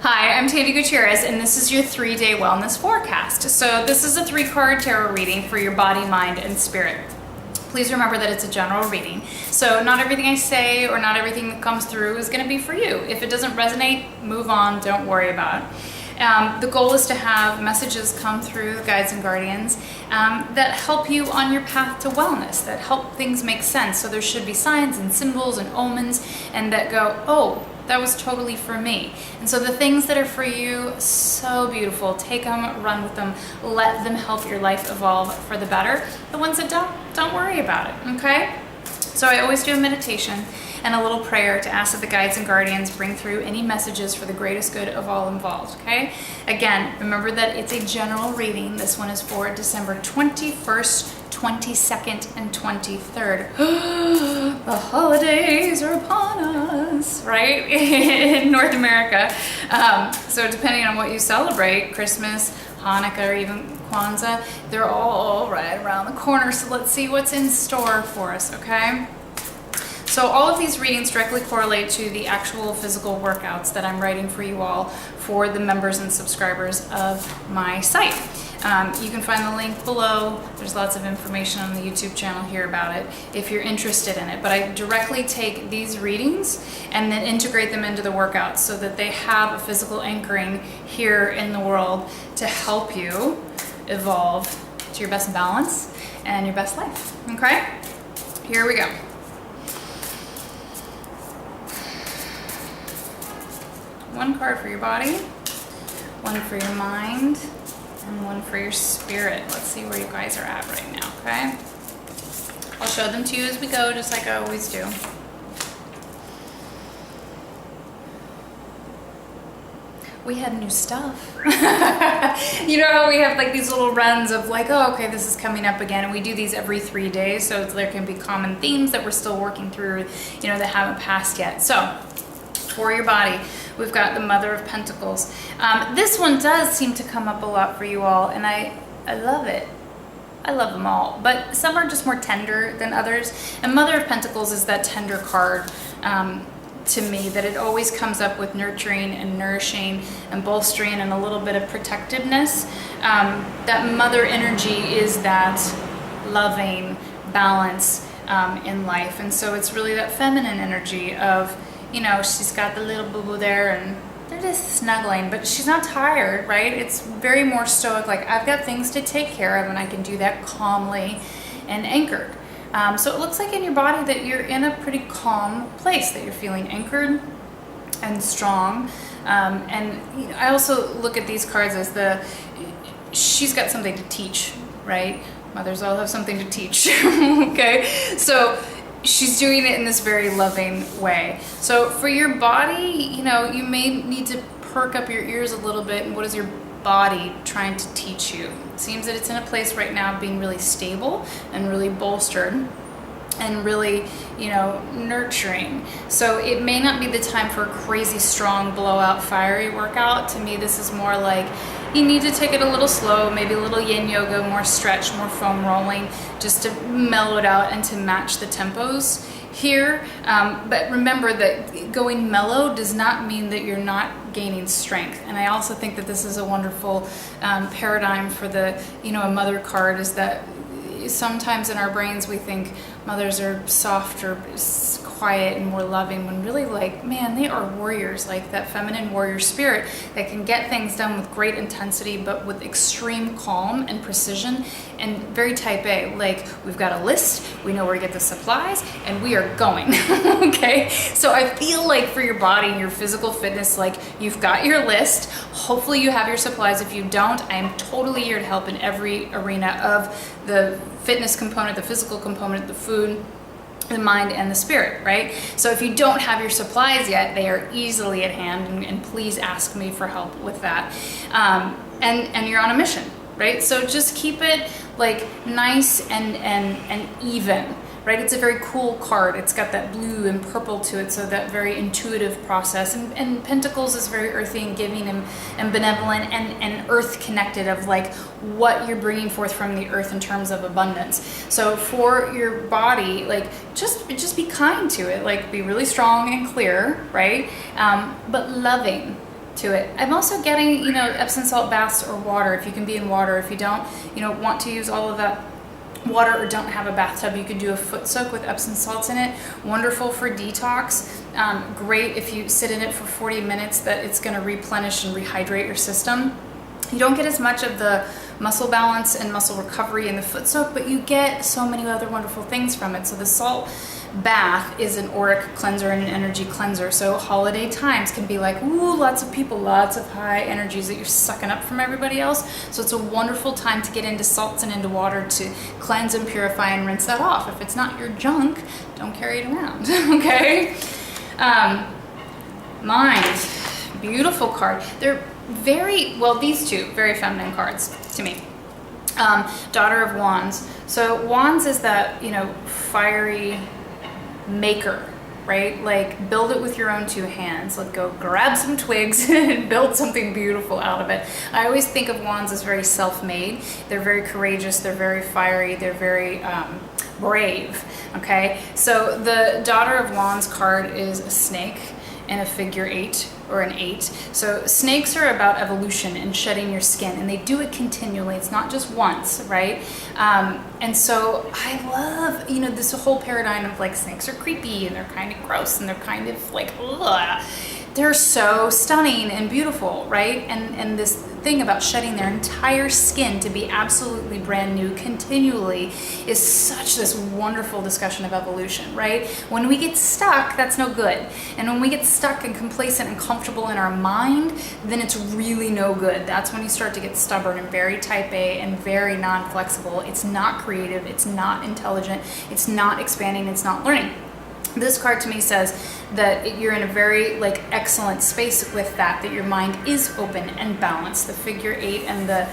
Hi, I'm Tandy Gutierrez, and this is your 3-day wellness forecast. So this is a 3-card tarot reading for your body, mind, and spirit. Please remember that it's a general reading. So not everything I say or not everything that comes through is going to be for you. If it doesn't resonate, move on, don't worry about it. The goal is to have messages come through, guides and guardians, that help you on your path to wellness, that help things make sense. So there should be signs and symbols and omens, and that go, oh, that was totally for me. And so the things that are for you, so beautiful. Take them, run with them, let them help your life evolve for the better. The ones that don't worry about it, okay? So I always do a meditation and a little prayer to ask that the guides and guardians bring through any messages for the greatest good of all involved, okay? Again, remember that it's a general reading. This one is for December 21st, 22nd, and 23rd. The holidays are upon us, right? In North America. So depending on what you celebrate, Christmas, Hanukkah, or even Kwanzaa, they're all right around the corner. So let's see what's in store for us, okay? So all of these readings directly correlate to the actual physical workouts that I'm writing for you all for the members and subscribers of my site. You can find the link below. There's lots of information on the YouTube channel here about it if you're interested in it. But I directly take these readings and then integrate them into the workouts so that they have a physical anchoring here in the world to help you evolve to your best balance and your best life. Okay? Here we go. One card for your body, one for your mind, and one for your spirit. Let's see where you guys are at right now, okay? I'll show them to you as we go, just like I always do. We have new stuff. You know how we have like these little runs of like, oh, okay, this is coming up again, and we do these every 3 days, so there can be common themes that we're still working through, you know, that haven't passed yet. So, for your body, we've got the Mother of Pentacles. This one does seem to come up a lot for you all, and I love it. I love them all, but some are just more tender than others. And Mother of Pentacles is that tender card to me, that it always comes up with nurturing and nourishing and bolstering and a little bit of protectiveness. That mother energy is that loving balance in life. And so it's really that feminine energy of, you know, she's got the little boo-boo there and they're just snuggling, but she's not tired, right? It's very more stoic, like I've got things to take care of and I can do that calmly and anchored. So it looks like in your body that you're in a pretty calm place, that you're feeling anchored and strong. And you know, I also look at these cards as she's got something to teach, right? Mothers all have something to teach, okay? So she's doing it in this very loving way. So for your body, you know, you may need to perk up your ears a little bit. And what is your body trying to teach you? It seems that it's in a place right now being really stable and really bolstered and really, you know, nurturing. So it may not be the time for a crazy strong blowout fiery workout. To me, this is more like you need to take it a little slow, maybe a little yin yoga, more stretch, more foam rolling, just to mellow it out and to match the tempos here. But remember that going mellow does not mean that you're not gaining strength. And I also think that this is a wonderful paradigm for the, you know, a mother card, is that sometimes in our brains we think mothers are softer, quiet, and more loving, when really, like, man, they are warriors, like that feminine warrior spirit that can get things done with great intensity but with extreme calm and precision, and very type A. Like, we've got a list, we know where to get the supplies, and we are going. Okay, so I feel like for your body and your physical fitness, like, you've got your list, hopefully you have your supplies. If you don't, I am totally here to help in every arena of the fitness component, the physical component, the food, the mind, and the spirit, right? So if you don't have your supplies yet, they are easily at hand, and please ask me for help with that. And you're on a mission, right? So just keep it like nice and even, right? It's a very cool card. It's got that blue and purple to it, so that very intuitive process. And Pentacles is very earthy and giving and benevolent and earth connected, of like what you're bringing forth from the earth in terms of abundance. So for your body, like just be kind to it, like be really strong and clear, right? But loving. to it. I'm also getting, you know, Epsom salt baths or water, if you can be in water. If you don't, you know, want to use all of that water or don't have a bathtub, you could do a foot soak with Epsom salts in it. Wonderful for detox. Great if you sit in it for 40 minutes, that it's going to replenish and rehydrate your system. You don't get as much of the muscle balance and muscle recovery in the foot soak, but you get so many other wonderful things from it. So the salt bath is an auric cleanser and an energy cleanser. So holiday times can be like, ooh, lots of people, lots of high energies that you're sucking up from everybody else. So it's a wonderful time to get into salts and into water to cleanse and purify and rinse that off. If it's not your junk, don't carry it around, okay? Mind, beautiful card. They're very, well, these two, very feminine cards to me. Daughter of Wands. So Wands is that, you know, fiery maker, right? Like, build it with your own two hands. Like, go grab some twigs and build something beautiful out of it. I always think of Wands as very self-made. They're very courageous. They're very fiery. They're very brave. Okay. So the Daughter of Wands card is a snake and a figure 8 or an 8. So snakes are about evolution and shedding your skin, and they do it continually. It's not just once, right? And so I love, you know, this whole paradigm of like snakes are creepy and they're kind of gross and they're kind of like, ugh. They're so stunning and beautiful, right? And this thing about shedding their entire skin to be absolutely brand new continually is such this wonderful discussion of evolution, right? When we get stuck, that's no good. And when we get stuck and complacent and comfortable in our mind, then it's really no good. That's when you start to get stubborn and very type A and very non-flexible. It's not creative, it's not intelligent, it's not expanding, it's not learning. This card to me says that you're in a very like excellent space with that your mind is open and balanced. The figure 8 and the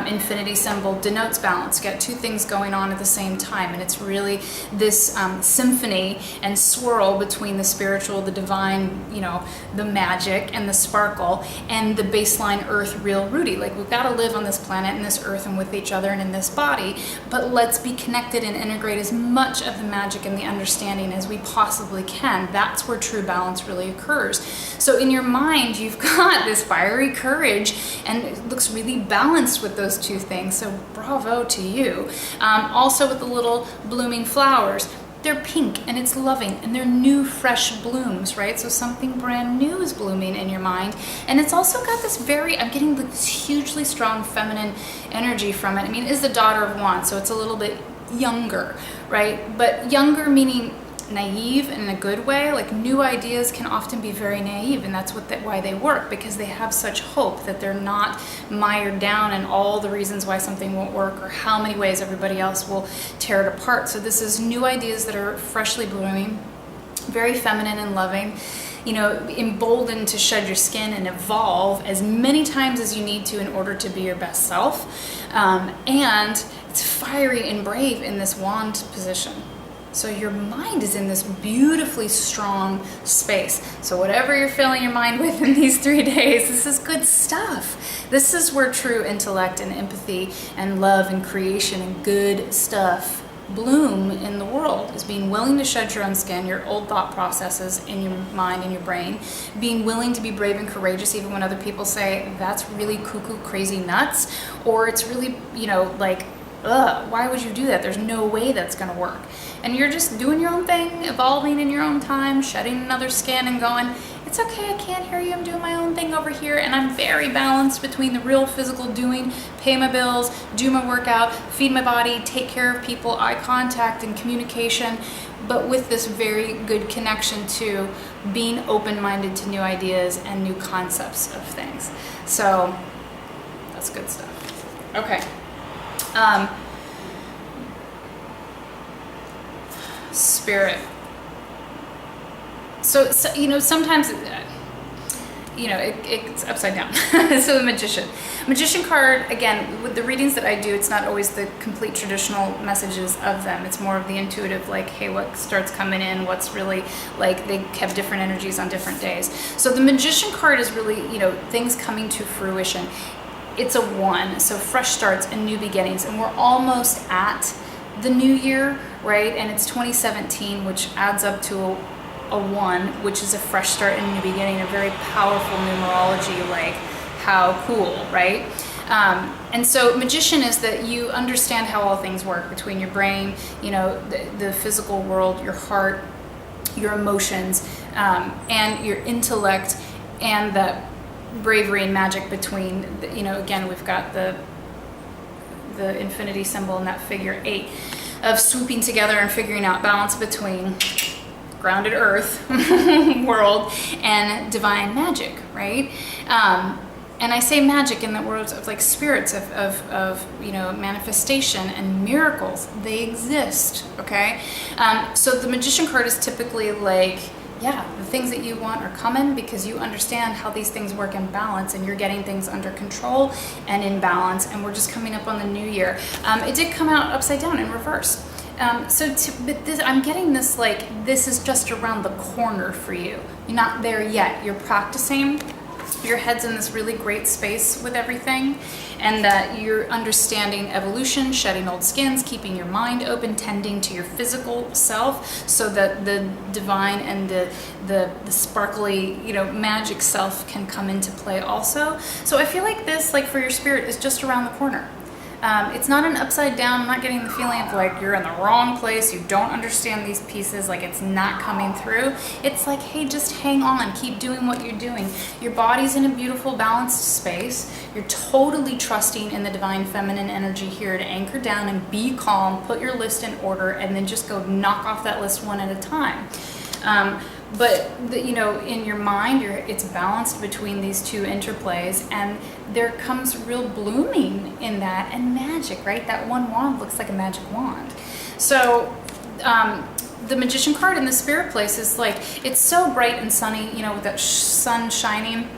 infinity symbol denotes balance. You got two things going on at the same time, and it's really this symphony and swirl between the spiritual, the divine, you know, the magic and the sparkle, and the baseline earth, real Rudy. Like, we've got to live on this planet and this earth and with each other and in this body, but let's be connected and integrate as much of the magic and the understanding as we possibly can. That's where true balance really occurs. So in your mind, you've got this fiery courage, and it looks really balanced with those two things. So bravo to you. Also with the little blooming flowers, they're pink and it's loving and they're new, fresh blooms, right? So something brand new is blooming in your mind. And it's also got this I'm getting this hugely strong feminine energy from it. I mean, it's the Daughter of Wands, so it's a little bit younger, right? But younger meaning naive in a good way. Like, new ideas can often be very naive, and that's why they work, because they have such hope that they're not mired down in all the reasons why something won't work or how many ways everybody else will tear it apart. So this is new ideas that are freshly blooming, very feminine and loving, you know, emboldened to shed your skin and evolve as many times as you need to in order to be your best self. And it's fiery and brave in this wand position. So your mind is in this beautifully strong space. So whatever you're filling your mind with in these 3 days, this is good stuff. This is where true intellect and empathy and love and creation and good stuff bloom in the world, is being willing to shed your own skin, your old thought processes in your mind and your brain, being willing to be brave and courageous even when other people say that's really cuckoo crazy nuts, or it's really, you know, like, ugh, why would you do that? There's no way that's going to work. And you're just doing your own thing, evolving in your own time, shedding another skin and going, it's okay, I can't hear you, I'm doing my own thing over here. And I'm very balanced between the real physical doing, pay my bills, do my workout, feed my body, take care of people, eye contact and communication, but with this very good connection to being open-minded to new ideas and new concepts of things. So that's good stuff. Okay. Spirit. So you know, sometimes, you know, it's upside down. So the Magician card, again, with the readings that I do, it's not always the complete traditional messages of them. It's more of the intuitive, like, hey, what starts coming in, what's really, like, they have different energies on different days. So the Magician card is really, you know, things coming to fruition. It's a 1, so fresh starts and new beginnings, and we're almost at the new year, right? And it's 2017, which adds up to a 1, which is a fresh start and a new beginning, a very powerful numerology, like how cool, right? And so magician is that you understand how all things work between your brain, you know, the physical world, your heart, your emotions, and your intellect, and that bravery and magic between, you know, again, we've got the infinity symbol and that figure 8 of swooping together and figuring out balance between grounded earth world and divine magic, right? And I say magic in the words of like spirits of you know, manifestation and miracles. They exist, okay? So the magician card is typically like, yeah, the things that you want are coming because you understand how these things work in balance, and you're getting things under control and in balance, and we're just coming up on the new year. It did come out upside down in reverse. But this, I'm getting this like, this is just around the corner for you. You're not there yet. You're practicing. Your head's in this really great space with everything, and that you're understanding evolution, shedding old skins, keeping your mind open, tending to your physical self, so that the divine and the sparkly, you know, magic self can come into play also. So I feel like this, like for your spirit, is just around the corner. It's not an upside down. I'm not getting the feeling of like you're in the wrong place, you don't understand these pieces, like it's not coming through. It's like, hey, just hang on, keep doing what you're doing. Your body's in a beautiful, balanced space. You're totally trusting in the divine feminine energy here to anchor down and be calm, put your list in order, and then just go knock off that list one at a time. But you know, in your mind, it's balanced between these two interplays, and there comes real blooming in that, and magic, right? That one wand looks like a magic wand. So the magician card in the spirit place is like, it's so bright and sunny, you know, with that sun shining.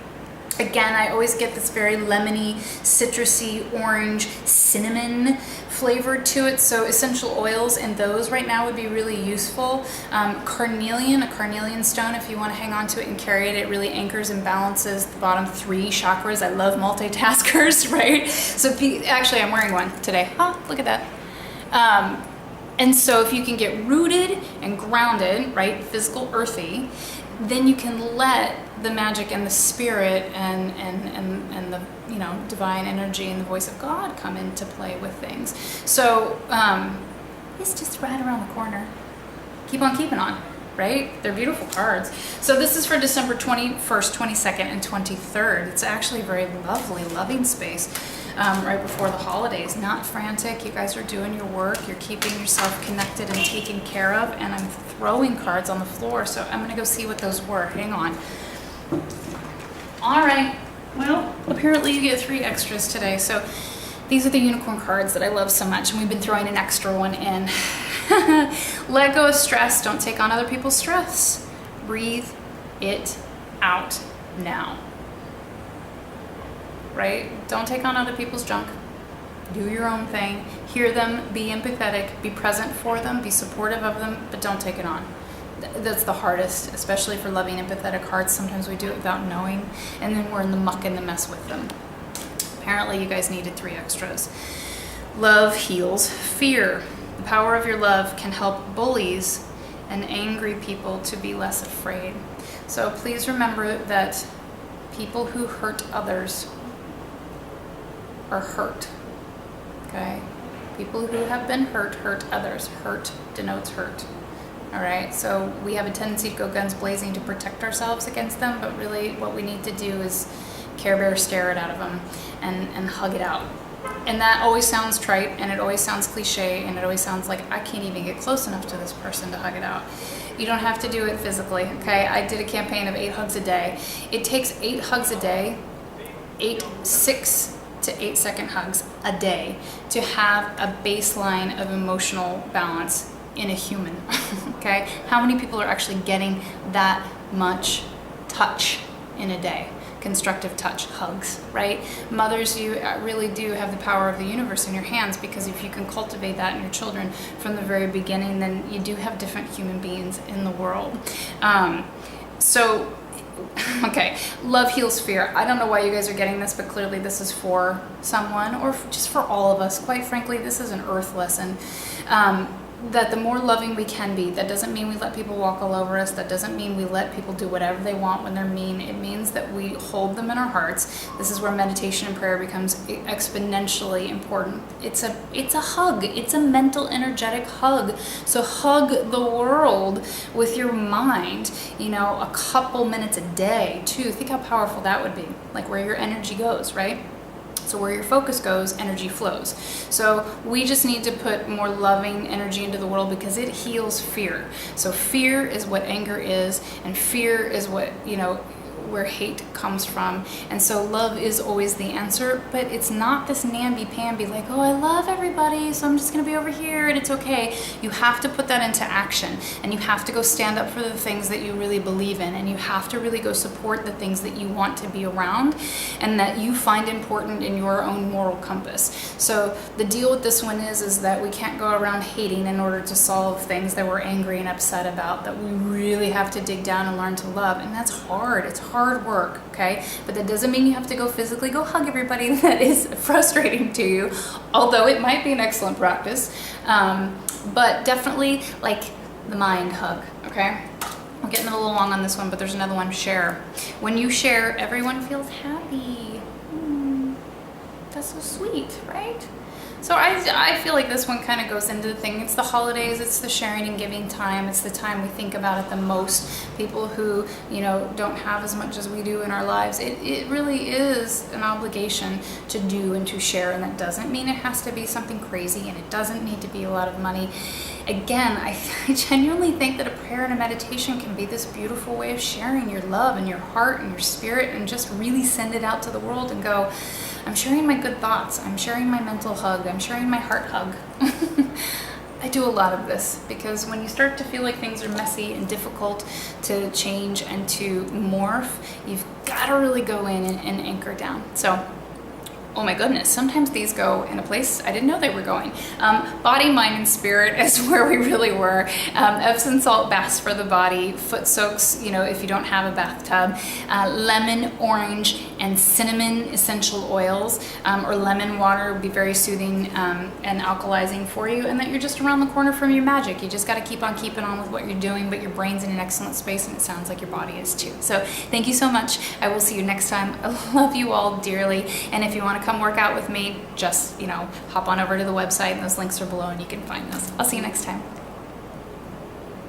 Again, I always get this very lemony, citrusy, orange, cinnamon flavor to it. So essential oils and those right now would be really useful. Carnelian, a carnelian stone, if you want to hang on to it and carry it, it really anchors and balances the bottom 3 chakras. I love multitaskers, right? So actually, I'm wearing one today. Oh, look at that. And so if you can get rooted and grounded, right, physical, earthy, then you can let the magic and the spirit and the, you know, divine energy and the voice of God come into play with things. So it's just right around the corner. Keep on keeping on, right? They're beautiful cards. So this is for December 21st, 22nd, and 23rd. It's actually a very lovely, loving space. Right before the holidays. Not frantic. You guys are doing your work. You're keeping yourself connected and taken care of. And I'm throwing cards on the floor, so I'm going to go see what those were. Hang on. All right. Well, apparently you get 3 extras today. So these are the unicorn cards that I love so much, and we've been throwing an extra one in. Let go of stress. Don't take on other people's stress. Breathe it out now. Right? Don't take on other people's junk. Do your own thing. Hear them, be empathetic, be present for them, be supportive of them, but don't take it on. That's the hardest, especially for loving, empathetic hearts. Sometimes we do it without knowing, and then we're in the muck and the mess with them. Apparently you guys needed 3 extras. Love heals fear. The power of your love can help bullies and angry people to be less afraid. So please remember that people who hurt others are hurt, okay? People who have been hurt others. Hurt denotes hurt, all right? So we have a tendency to go guns blazing to protect ourselves against them, but really what we need to do is Care Bear stare it out of them and hug it out. And that always sounds trite, and it always sounds cliche, and it always sounds like I can't even get close enough to this person to hug it out. You don't have to do it physically, okay? I did a campaign of 8 hugs a day. It takes 8 hugs a day, 6 to 8 second hugs a day to have a baseline of emotional balance in a human, okay? How many people are actually getting that much touch in a day? Constructive touch, hugs, right? Mothers, you really do have the power of the universe in your hands, because if you can cultivate that in your children from the very beginning, then you do have different human beings in the world. Okay, love heals fear. I don't know why you guys are getting this, but clearly this is for someone, or just for all of us. Quite frankly, this is an earth lesson. that the more loving we can be, that doesn't mean we let people walk all over us. That doesn't mean we let people do whatever they want when they're mean. It means that we hold them in our hearts. This is where meditation and prayer becomes exponentially important. It's a hug. It's a mental, energetic hug. So hug the world with your mind, you know, a couple minutes a day too. Think how powerful that would be. Like where your energy goes, right? So where your focus goes, energy flows. So we just need to put more loving energy into the world because it heals fear. So fear is what anger is, and fear is what, you know, where hate comes from. And so love is always the answer, but it's not this namby-pamby like, oh, I love everybody, so I'm just gonna be over here and it's okay. You have to put that into action, and you have to go stand up for the things that you really believe in, and you have to really go support the things that you want to be around and that you find important in your own moral compass. So the deal with this one is that we can't go around hating in order to solve things that we're angry and upset about, that we really have to dig down and learn to love. And that's hard. It's hard work, okay? But that doesn't mean you have to go physically go hug everybody that is frustrating to you, although it might be an excellent practice. But definitely like the mind hug, okay? I'm getting a little long on this one, but there's another one, share. When you share, everyone feels happy. That's so sweet, right? So I feel like this one kind of goes into the thing. It's the holidays, it's the sharing and giving time. It's the time we think about it the most. People who, you know, don't have as much as we do in our lives. It really is an obligation to do and to share, and that doesn't mean it has to be something crazy, and it doesn't need to be a lot of money. Again, I genuinely think that a prayer and a meditation can be this beautiful way of sharing your love and your heart and your spirit, and just really send it out to the world and go, I'm sharing my good thoughts, I'm sharing my mental hug, I'm sharing my heart hug. I do a lot of this because when you start to feel like things are messy and difficult to change and to morph, you've got to really go in and anchor down. So, oh my goodness, sometimes these go in a place I didn't know they were going. Body, mind, and spirit is where we really were. Epsom salt baths for the body, foot soaks, you know, if you don't have a bathtub, lemon, orange, and cinnamon essential oils, or lemon water would be very soothing and alkalizing for you, and that you're just around the corner from your magic. You just got to keep on keeping on with what you're doing, but your brain's in an excellent space, and it sounds like your body is too. So thank you so much. I will see you next time. I love you all dearly, and if you want to come work out with me, just, you know, hop on over to the website, and those links are below and you can find those. I'll see you next time.